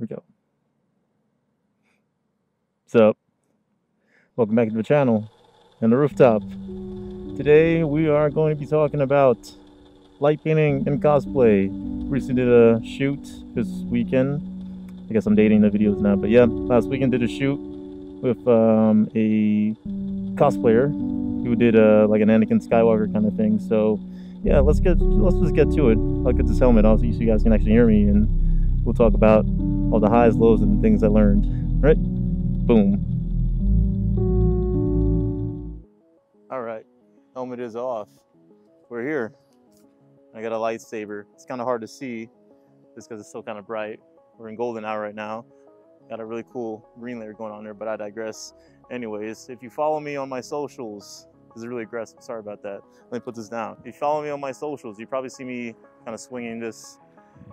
we go. So, welcome back to the channel and the rooftop. Today we are going to be talking about light painting and cosplay. Recently did a shoot this weekend. I guess I'm dating the videos now, but yeah, last weekend did a shoot with a cosplayer who did like an Anakin Skywalker kind of thing. So yeah, let's just get to it. I'll get this helmet off so you guys can actually hear me, and we'll talk about all the highs, lows, and things I learned. Right? Boom. All right, helmet is off. We're here. I got a lightsaber. It's kind of hard to see just because it's still kind of bright. We're in golden hour right now. Got a really cool green layer going on there, but I digress. Anyways, if you follow me on my socials, this is really aggressive, sorry about that. Let me put this down. If you follow me on my socials, you probably see me kind of swinging this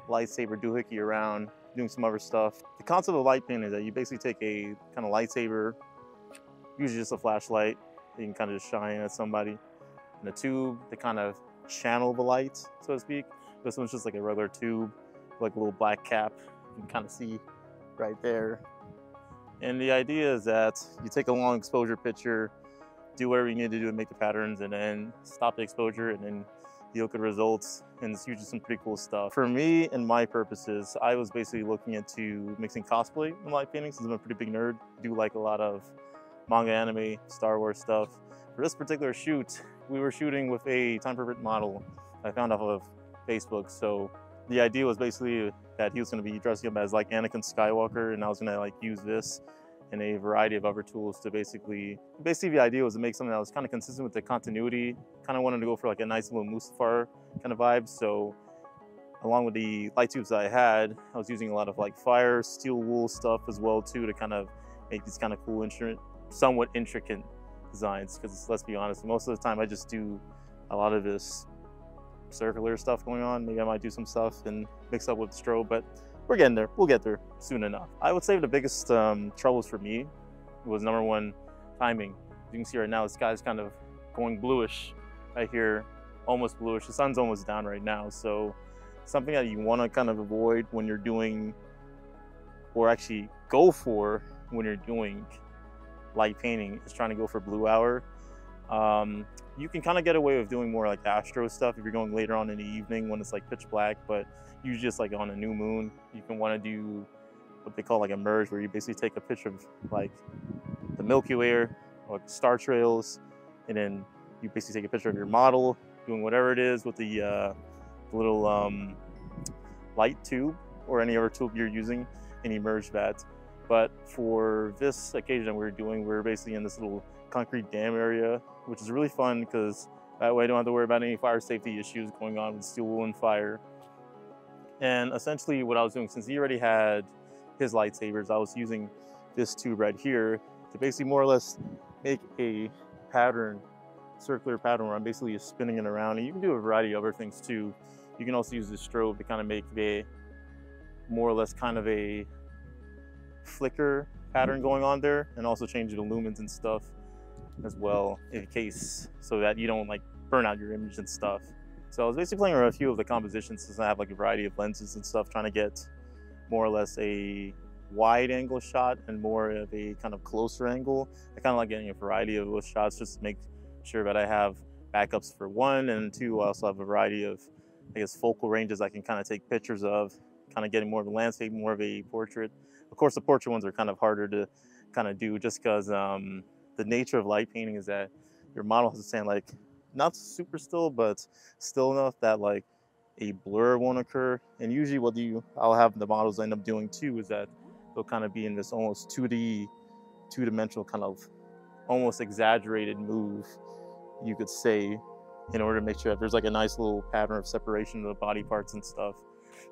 lightsaber doohickey around, doing some other stuff. The concept of light painting is that you basically take a kind of lightsaber, usually just a flashlight, you can kind of just shine at somebody, and a tube to kind of channel the light, so to speak. This one's just like a regular tube, like a little black cap. You can kind of see right there. And the idea is that you take a long exposure picture, do whatever you need to do to make the patterns, and then stop the exposure, and then you'll get results. And it's usually some pretty cool stuff. For me and my purposes, I was basically looking into mixing cosplay and light painting, since I'm a pretty big nerd. I do like a lot of manga, anime, Star Wars stuff. For this particular shoot, we were shooting with a time-perfect model I found off of Facebook. So the idea was basically that he was going to be dressing up as like Anakin Skywalker, and I was going to like use this and a variety of other tools to basically the idea was to make something that was kind of consistent with the continuity. Kind of wanted to go for like a nice little Mustafar kind of vibe. So along with the light tubes that I had, I was using a lot of like fire, steel wool stuff as well too, to kind of make these kind of cool, somewhat intricate designs. Because let's be honest, most of the time I just do a lot of this circular stuff going on. Maybe I might do some stuff and mix up with strobe, but we're getting there. We'll get there soon enough. I would say the biggest troubles for me was number one, timing. As you can see right now, the sky's kind of going bluish right here, almost bluish. The sun's almost down right now. So something that you want to kind of avoid when you're doing, or actually go for when you're doing light painting, is trying to go for blue hour. You can kind of get away with doing more like astro stuff if you're going later on in the evening when it's like pitch black, but usually just like on a new moon, you can want to do what they call like a merge, where you basically take a picture of like the Milky Way or star trails, and then you basically take a picture of your model doing whatever it is with the little light tube or any other tube you're using, and you merge that. But for this occasion that we're basically in this little concrete dam area, which is really fun because that way I don't have to worry about any fire safety issues going on with steel wool and fire. And essentially what I was doing, since he already had his lightsabers, I was using this tube right here to basically more or less make a pattern, circular pattern, where I'm basically just spinning it around. And you can do a variety of other things too. You can also use this strobe to kind of make a more or less kind of a flicker pattern going on there, and also change the lumens and stuff as well, in case, so that you don't like burn out your image and stuff. So I was basically playing around a few of the compositions, since I have like a variety of lenses and stuff, trying to get more or less a wide angle shot and more of a kind of closer angle. I kind of like getting a variety of those shots just to make sure that I have backups for one, and two, I also have a variety of, I guess, focal ranges I can kind of take pictures of, kind of getting more of a landscape, more of a portrait. Of course, the portrait ones are kind of harder to kind of do, just because the nature of light painting is that your model has to stand like not super still, but still enough that like a blur won't occur. And usually what I'll have the models end up doing too is that they'll kind of be in this almost 2D-dimensional kind of almost exaggerated move, you could say, in order to make sure that there's like a nice little pattern of separation of the body parts and stuff.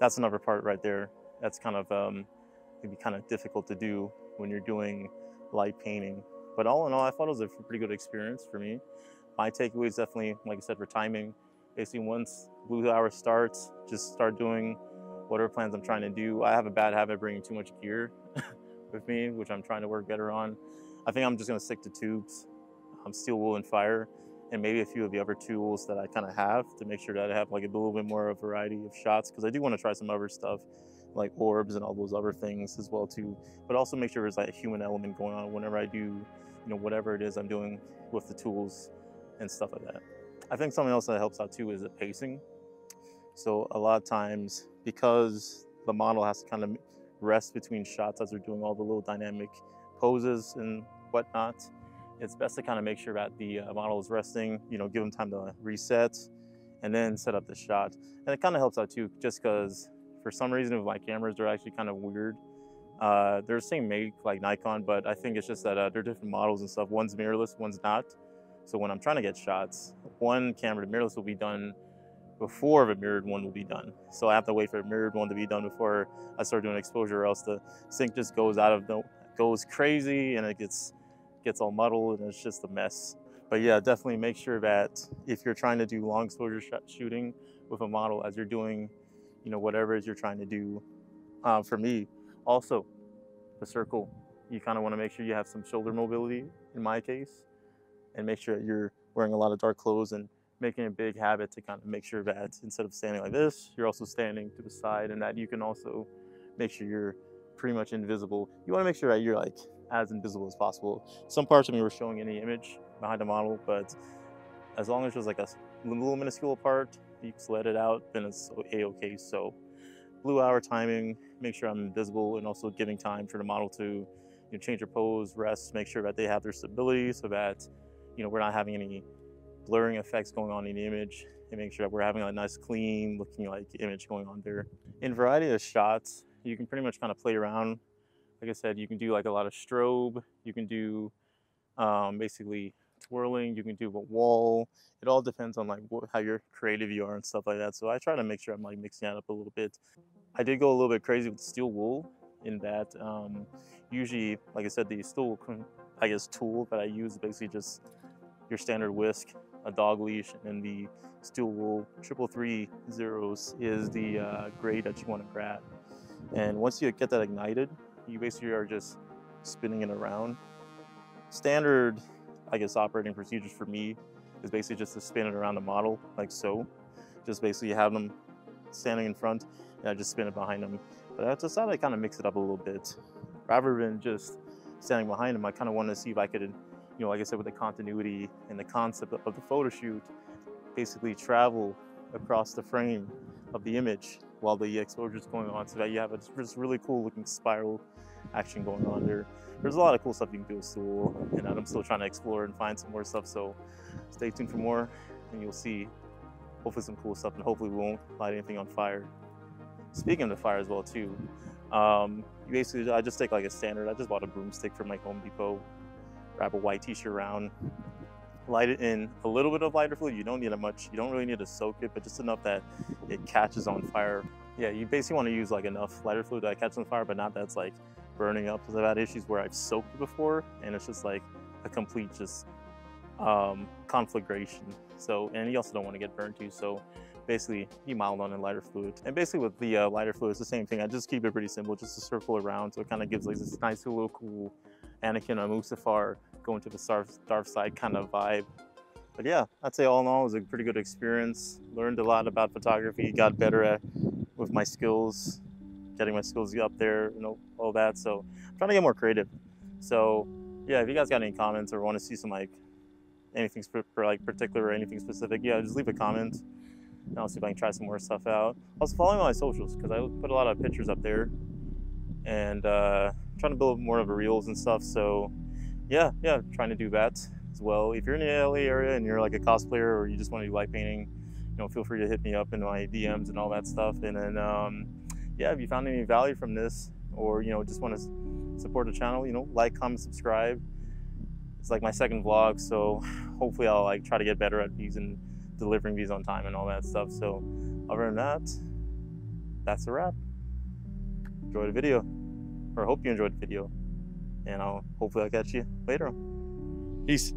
That's another part right there. That's kind of can be kind of difficult to do when you're doing light painting. But all in all, I thought it was a pretty good experience for me. My takeaway is definitely, like I said, for timing. Basically, once blue hour starts, just start doing whatever plans I'm trying to do. I have a bad habit of bringing too much gear with me, which I'm trying to work better on. I think I'm just going to stick to tubes, steel wool and fire, and maybe a few of the other tools that I kind of have, to make sure that I have like a little bit more of a variety of shots, because I do want to try some other stuff like orbs and all those other things as well too. But also make sure there's like a human element going on whenever I do, you know, whatever it is I'm doing with the tools and stuff like that. I think something else that helps out too is the pacing. So a lot of times, because the model has to kind of rest between shots as they're doing all the little dynamic poses and whatnot, it's best to kind of make sure that the model is resting, you know, give them time to reset and then set up the shot. And it kind of helps out too, just because for some reason with my cameras, they're actually kind of weird. They're the same make like Nikon, but I think it's just that they're different models and stuff. One's mirrorless, one's not. So when I'm trying to get shots, one camera, the mirrorless will be done before the mirrored one will be done. So I have to wait for the mirrored one to be done before I start doing exposure, or else the sync just goes goes crazy and it gets all muddled and it's just a mess. But yeah, definitely make sure that if you're trying to do long exposure shooting with a model as you're doing, you know, whatever it is you're trying to do. For me, also the circle, you kind of want to make sure you have some shoulder mobility in my case, and make sure that you're wearing a lot of dark clothes and making a big habit to kind of make sure that instead of standing like this, you're also standing to the side, and that you can also make sure you're pretty much invisible. You want to make sure that you're like as invisible as possible. Some parts of me were showing any image behind the model, but as long as there's like a little minuscule part, you just let it out, then it's a-okay. So blue hour timing, make sure I'm invisible, and also giving time for the model to, you know, change their pose, rest, make sure that they have their stability so that, you know, we're not having any blurring effects going on in the image, and make sure that we're having a nice clean looking like image going on there. In variety of shots, you can pretty much kind of play around. Like I said, you can do like a lot of strobe, you can do basically twirling, you can do a wall. It all depends on like how you're creative you are and stuff like that. So I try to make sure I'm like mixing that up a little bit. I did go a little bit crazy with steel wool in that usually, like I said, the steel, I guess, tool that I use is basically just your standard whisk, a dog leash, and the steel wool 333 zeros is the grade that you want to grab. And once you get that ignited, you basically are just spinning it around. Standard, I guess, operating procedures for me is basically just to spin it around the model, like so. Just basically have them standing in front, and I just spin it behind them. But I decided to kind of mix it up a little bit. Rather than just standing behind them, I kind of wanted to see if I could, you know, like I said, with the continuity and the concept of the photo shoot, basically travel across the frame of the image while the exposure is going on, so that you have this really cool looking spiral action going on there. There's a lot of cool stuff you can do with Stool, and I'm still trying to explore and find some more stuff, so stay tuned for more, and you'll see hopefully some cool stuff, and hopefully we won't light anything on fire. Speaking of the fire as well too, basically I just take like a standard, I just bought a broomstick from like Home Depot, wrap a white t-shirt around, light it in a little bit of lighter fluid. You don't need it much, you don't really need to soak it, but just enough that it catches on fire. Yeah, you basically want to use like enough lighter fluid that catches on fire, but not that's like burning up, because I've had issues where I've soaked it before and it's just like a complete just conflagration. So, and you also don't want to get burned too, so basically you mild on in lighter fluid. And basically with the lighter fluid, it's the same thing. I just keep it pretty simple, just to circle around, so it kind of gives like this nice little cool Anakin or Mustafar going to the dark side kind of vibe. But yeah, I'd say all in all, it was a pretty good experience. Learned a lot about photography, got better at with my skills, getting my skills up there, you know, all that. So I'm trying to get more creative. So yeah, if you guys got any comments or want to see some like anything like particular or anything specific, yeah, just leave a comment and I'll see if I can try some more stuff out. Also follow me on my socials, because I put a lot of pictures up there, and trying to build more of a reels and stuff. So yeah, trying to do that as well. If you're in the LA area and you're like a cosplayer or you just want to do light painting, you know, feel free to hit me up in my DMs and all that stuff. And then yeah, if you found any value from this, or you know, just want to support the channel, you know, like, comment, subscribe. It's like my second vlog, so hopefully I'll like try to get better at these and delivering these on time and all that stuff. So other than that, that's a wrap. Enjoy the video, or I hope you enjoyed the video, and hopefully I'll catch you later on. Peace.